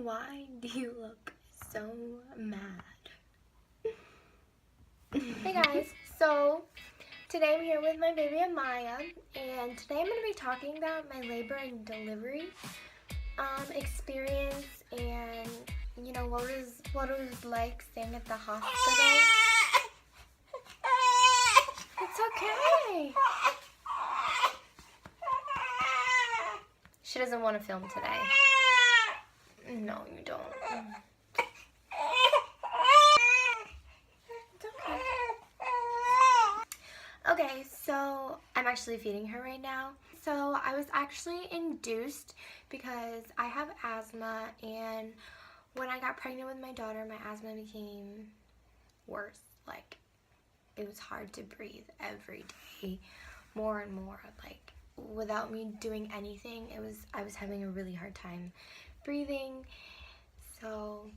Why do you look so mad? Hey guys, so today I'm here with my baby Amaya, and today I'm going to be talking about my labor and delivery experience, and you know what it was like staying at the hospital. It's okay. She doesn't want to film today. No, you don't. It's okay. Okay, so I'm actually feeding her right now. So I was actually induced because I have asthma, and when I got pregnant with my daughter, my asthma became worse. Like, it was hard to breathe every day, more and more. Like, without me doing anything, I was having a really hard time breathing. So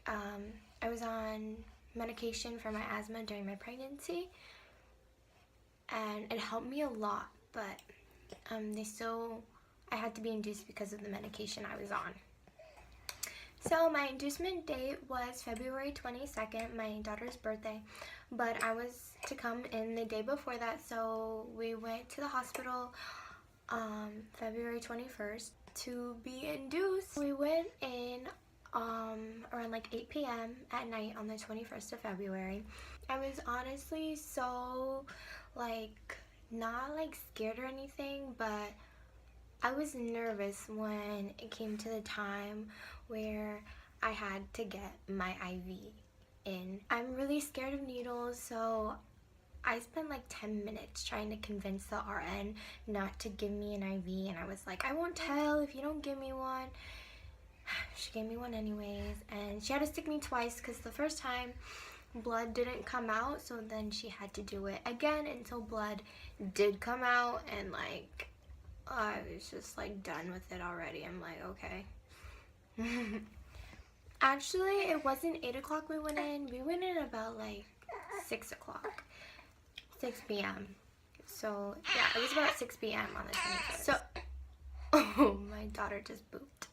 I was on medication for my asthma during my pregnancy, and it helped me a lot, but I had to be induced because of the medication I was on. So my inducement date was February 22nd, my daughter's birthday, but I was to come in the day before that, so we went to the hospital February 21st to be induced. We went in around like 8 p.m. at night on the 21st of February. I was honestly so not scared or anything, but I was nervous when it came to the time where I had to get my IV in. I'm really scared of needles, so I spent like 10 minutes trying to convince the RN not to give me an IV, and I was like, I won't tell if you don't give me one. She gave me one anyways, and she had to stick me twice because the first time blood didn't come out, so then she had to do it again until blood did come out, and like I was just like done with it already. I'm like, okay. Actually, it wasn't 8 o'clock we went in. We went in about like 6 o'clock. 6 p.m. So yeah, it was about 6 p.m. on the 21st. So, oh, my daughter just pooped.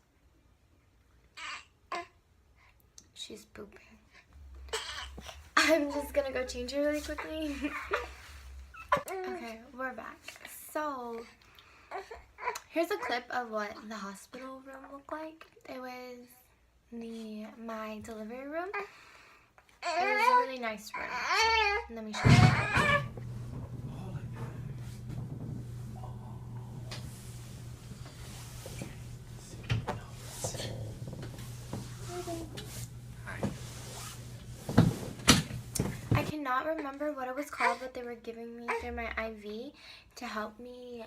She's pooping. I'm just gonna go change her really quickly. Okay, we're back. So, here's a clip of what the hospital room looked like. It was my delivery room. It was a really nice room. Let me show you. I cannot remember what it was called, but they were giving me through my IV to help me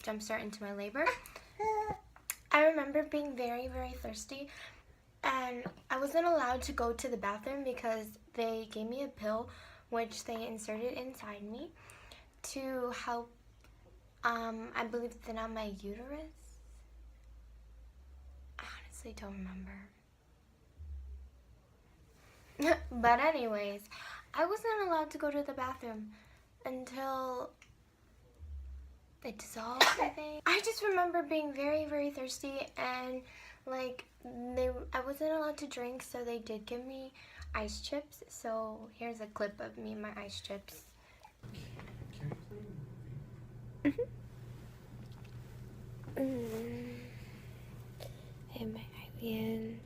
jumpstart into my labor. I remember being very, very thirsty, and I wasn't allowed to go to the bathroom because they gave me a pill which they inserted inside me to help, I believe, thin out my uterus. I honestly don't remember. But anyways, I wasn't allowed to go to the bathroom until it dissolved, I think. I just remember being very, very thirsty, and like I wasn't allowed to drink, so they did give me ice chips. So here's a clip of me and my ice chips. And my IV in.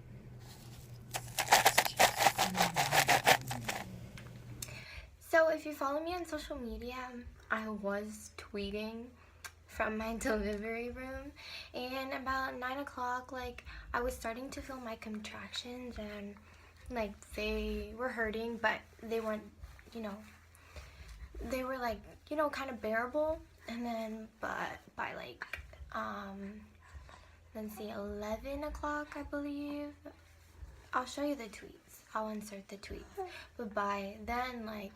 So if you follow me on social media, I was tweeting from my delivery room, and about 9 o'clock, like, I was starting to feel my contractions, and like they were hurting, but they weren't, they were like, kind of bearable. And then but by like let's see, 11 o'clock, I believe, I'll show you the tweets, I'll insert the tweets, but by then, like,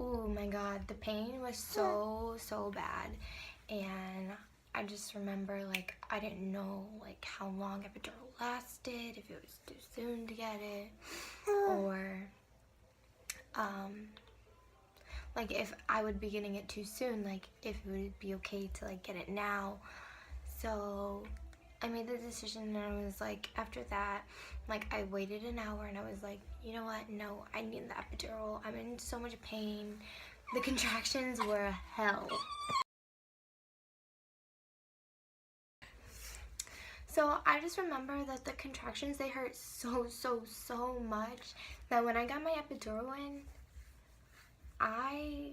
oh my god, the pain was so bad. And I just remember, like, I didn't know like how long epidural lasted, if it was too soon to get it, or like if I would be getting it too soon, like if it would be okay to like get it now. So I made the decision, and I was like, after that, like, I waited an hour, and I was like, you know what, no, I need the epidural. I'm in so much pain. The contractions were hell. So I just remember that the contractions, they hurt so much that when I got my epidural in, I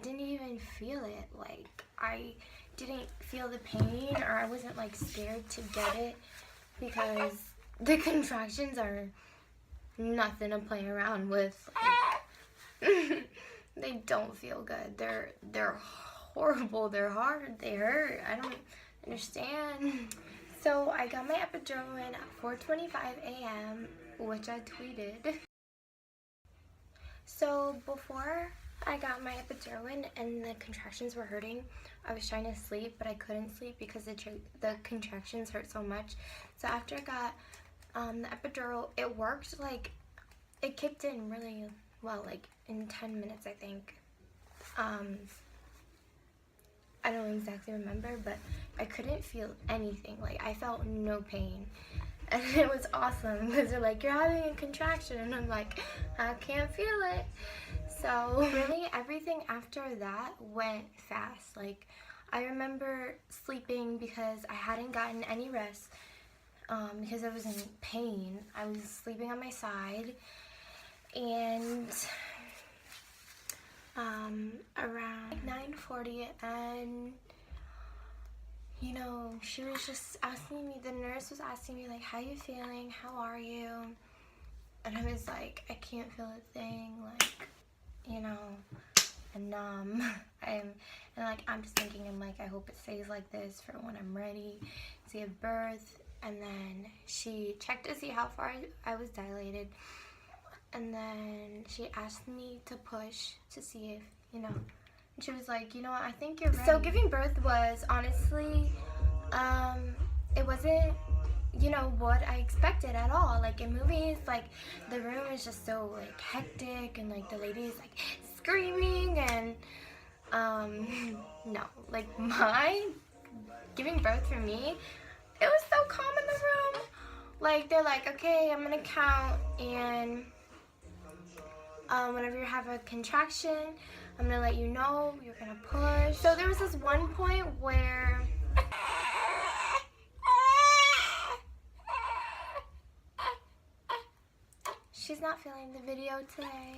didn't even feel it. Like, I didn't feel the pain, or I wasn't like scared to get it, because the contractions are nothing to play around with. Like, they don't feel good. They're horrible. They're hard. They hurt. I don't understand. So I got my epidural in at 4:25 a.m., which I tweeted. So before I got my epidural in and the contractions were hurting, I was trying to sleep, but I couldn't sleep because the contractions hurt so much. So after I got the epidural, it worked, like, it kicked in really well, like in 10 minutes, I think. I don't exactly remember, but I couldn't feel anything. Like, I felt no pain. And it was awesome, because they're like, you're having a contraction, and I'm like, I can't feel it. So really, everything after that went fast. Like, I remember sleeping because I hadn't gotten any rest, because I was in pain. I was sleeping on my side, and around 9:40, and you know, she was just asking me, the nurse was asking me, like, how you feeling, how are you? And I was like, I can't feel a thing, like, you know, I'm numb. And like, I'm just thinking, I'm like, I hope it stays like this for when I'm ready to give birth. And then she checked to see how far I was dilated, and then she asked me to push to see if, you know, and she was like, you know what, I think you're ready. So giving birth was honestly, it wasn't, you know, what I expected at all. Like, in movies, like, the room is just so, like, hectic, and like the lady's like screaming, and no, like, my giving birth for me, it was so calm in the room. Like, they're like, okay, I'm gonna count, and whenever you have a contraction, I'm gonna let you know, you're gonna push. So there was this one point where she's not feeling the video today.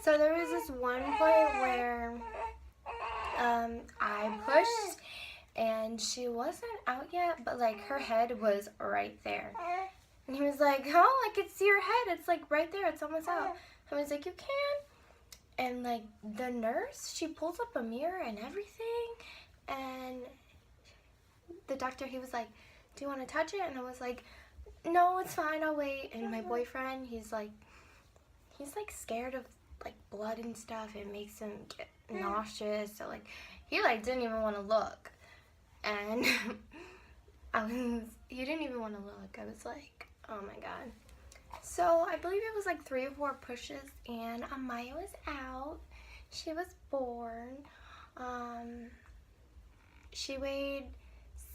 So there was this one point where I pushed, and she wasn't out yet, but like, her head was right there. And he was like, oh, I could see your head. It's like right there. It's almost out. I was like, you can? And like, the nurse, she pulls up a mirror and everything. And the doctor, he was like, do you want to touch it? And I was like, no, it's fine. I'll wait. And my boyfriend, he's like scared of like blood and stuff. It makes him get nauseous. So like, he like didn't even want to look. And he didn't even want to look. I was like, oh my God. So I believe it was like 3 or 4 pushes, and Amaya was out. She was born. She weighed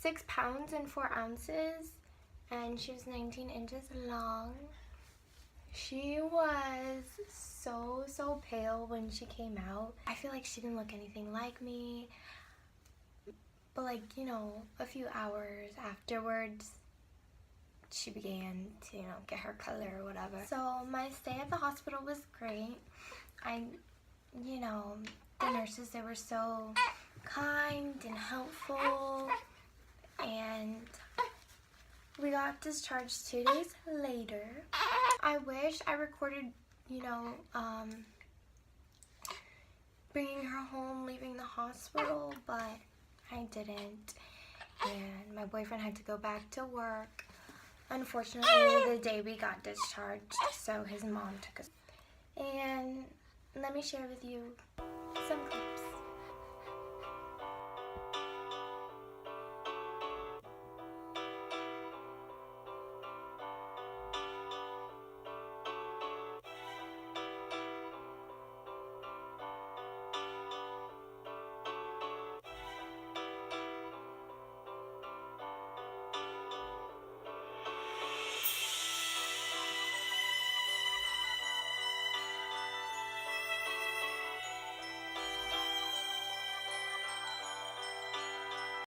6 pounds and 4 ounces, and she was 19 inches long. She was so pale when she came out. I feel like she didn't look anything like me. But like, you know, a few hours afterwards, she began to, you know, get her color or whatever. So my stay at the hospital was great. You know, the nurses, they were so kind and helpful. And we got discharged 2 days later. I wish I recorded, you know, bringing her home, leaving the hospital, but I didn't. And my boyfriend had to go back to work. Unfortunately, the day we got discharged, so his mom took us. And let me share with you some clips.